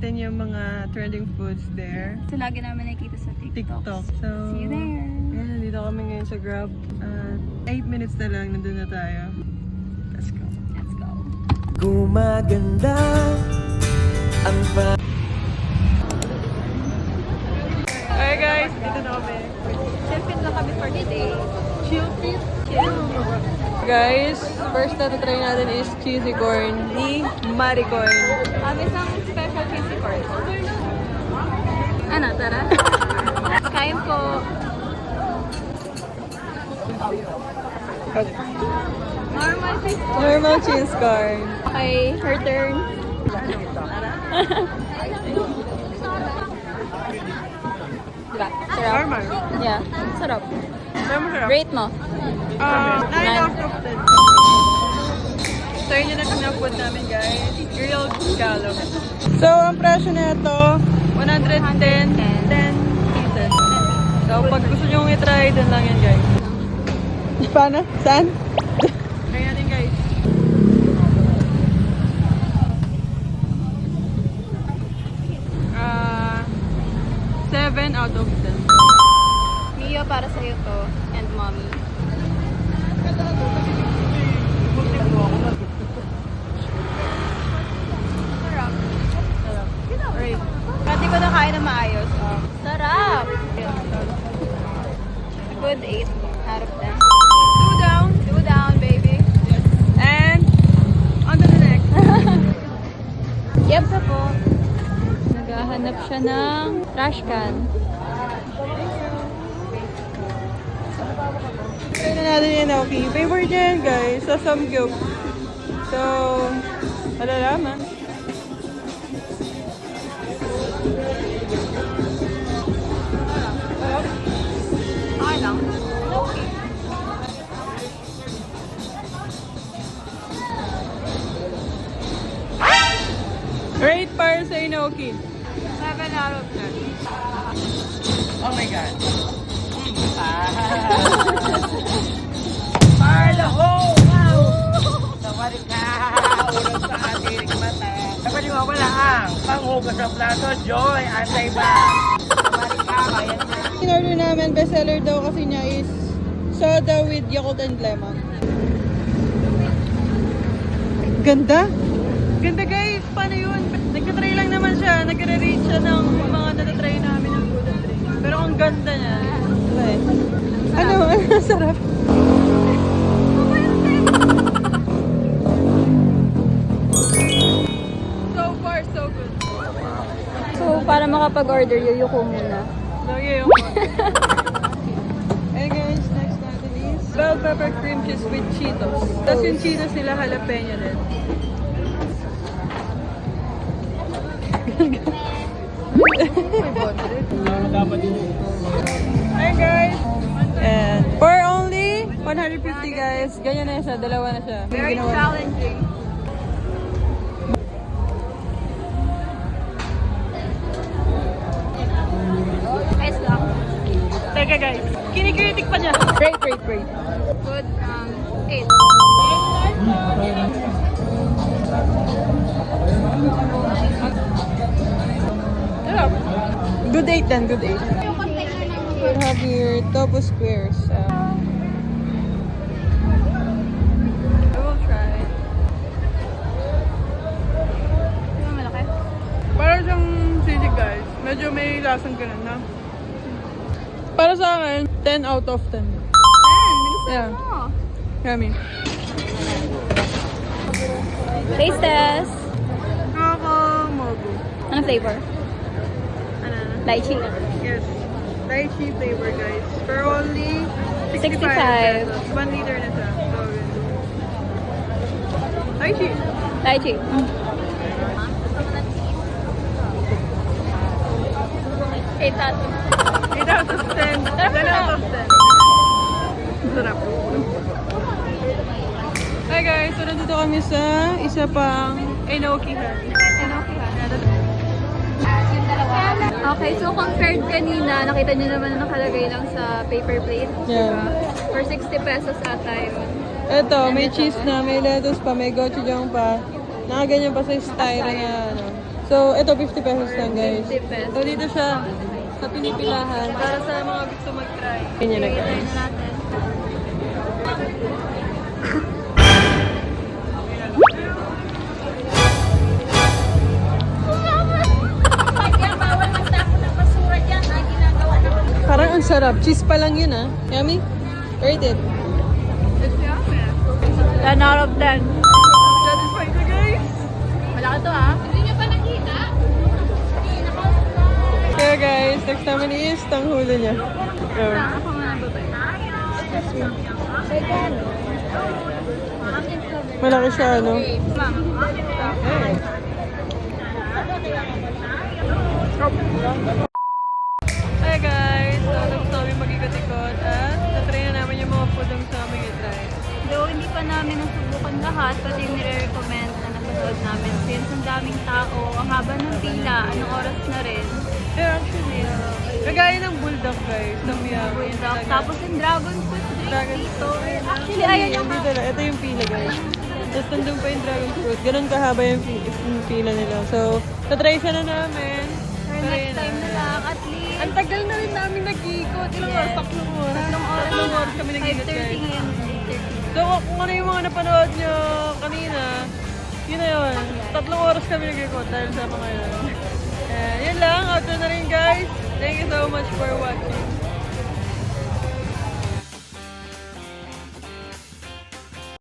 natin yung mga trending foods there. So, lagi namin nakikita sa TikTok. So, See you there. Ayan, dito kami ngayon sa Grab. 8 minutes na lang, nandun na tayo. Let's go. Let's go. Gumaganda ang Hi guys, dito na kami. Chill fit lang kami for today. Chill fit? Chill. Guys, first na try natin is cheesy corn ni Maricoy. Isang special cheesy corn. Ano, tara? Kain po. Normal cheese corn. Normal cheese corn. Okay, her turn. Diba? Sarap. Normal. Yeah, sarap. Pero masarap. Rate mo. 9 Nine. out of 10. So yun yung nag-food namin guys. Grilled scallop. So ang presyo na ito, 110 pieces. So pag gusto nyo i-try, dun lang yan guys. Paano? Saan? Try natin guys. Ah, 7 out of 10. Mio, para sa'yo to. And mommy. Sarap. Right. Pati ko na kain na maayos. Sarap! Good 8 out of 10. 2 down. 2 down, baby. And on to the next. Yep, sa po. Naghahanap siya ng trash can. Try na natin yung Naoki. Favorite niya yan guys, sa Samgyup. So, malalaman. Okay lang. Okay. Rate para sa Inoki. 7 out of 10. Oh my God. Parlo ho! Wow! Tawari ka! Ulang sa ating mata. Kapag mo wala ang panghugas sa plato, Joy, antay ba? Tawari ka, kaya na. In-order namin, bestseller daw kasi niya is soda with Yakult and lemon. Ganda! Ganda guys! Paano yun? Nagtatry lang naman siya. Nagre-rate siya ng mga natatry namin ng food and drink. Pero ang ganda niya. Okay. Ano? Ano? Sarap. So far, so good. So, para makapag-order, yuyuko muna. Lagi yung Hey guys, next natin is bell pepper cream cheese with Cheetos. Tapos yung Cheetos nila jalapeno din. Hi guys! And for only 150 guys, ganyan na siya, dalawa na siya. Very Ginawa. challenging. Nice lang. Teka guys, kinikritik pa niya. Great. Good, 8. Sarap. Good 8 then, good 8. We have here tofu squares. I will try. Ano malaki? Para siyang sisig guys. Medyo may lasang ganun na. Para sa akin, 10 out of 10. 10. Yeah. Mo. Yummy. Taste test. Nakaka-mogu. Ano flavor? Ano? Lychee. Yes. Lychee flavor guys. For only 65 65. pesos. 1 liter na siya. So, good. Lychee. Lychee. 8 out. 8 out of 10. 10 out of 10. Sarap. Hi guys, so nandito kami sa isa pang Enokihan. Okay, so compared kanina, nakita nyo naman na nakalagay lang sa paper plate. Yeah. Diba? For 60 pesos ata yun. Ito, may cheese na, may lettuce pa, may gochujang pa. Nakaganyan pa sa styro na ano. So, ito 50 pesos lang guys. 50 pesos. So, dito siya sa pinipilahan para sa mga gusto mag-try. Ganyan na Try guys. na natin. Parang ang sarap. Cheese pa lang yun ah. Yummy? Rate it. It's yummy. 10 out of 10. Satisfied na guys. Malaki to ah. Hindi niyo pa nakita? Kaya guys, next naman is tanghulo niya. Go. Ako nga ang babae. Malaki siya ano. Ma'am. Eh. Hi guys! So, tapos namin mag-ikot-ikot at natry na namin yung mga food sa aming i-try. Though hindi pa namin nasubukan lahat, pati yung nire-recommend na napanood namin. Since ang daming tao, ang haba ng pila, anong oras na rin. Pero actually, kagaya ng bulldog guys, na Miyagi. Tapos yung dragon fruit drink Dragon dito. fruit. Actually, ayun yung Hindi talaga. Ito yung pila guys. Tapos nandun pa yung dragon fruit. Ganun kahaba yung pila nila. So, natry siya na namin. next time na lang, at least. Ang tagal na rin namin nag-iikot. Ilang Yes. oras? Tatlong oras. Tatlong oras kami nag-iikot 5:30 guys. ngayon, 8:30. So, kung ano yung mga napanood nyo kanina, yun na yun. 3 oras kami nag-ikot dahil sa mga yun. And yun lang. After na rin guys. Thank you so much for watching.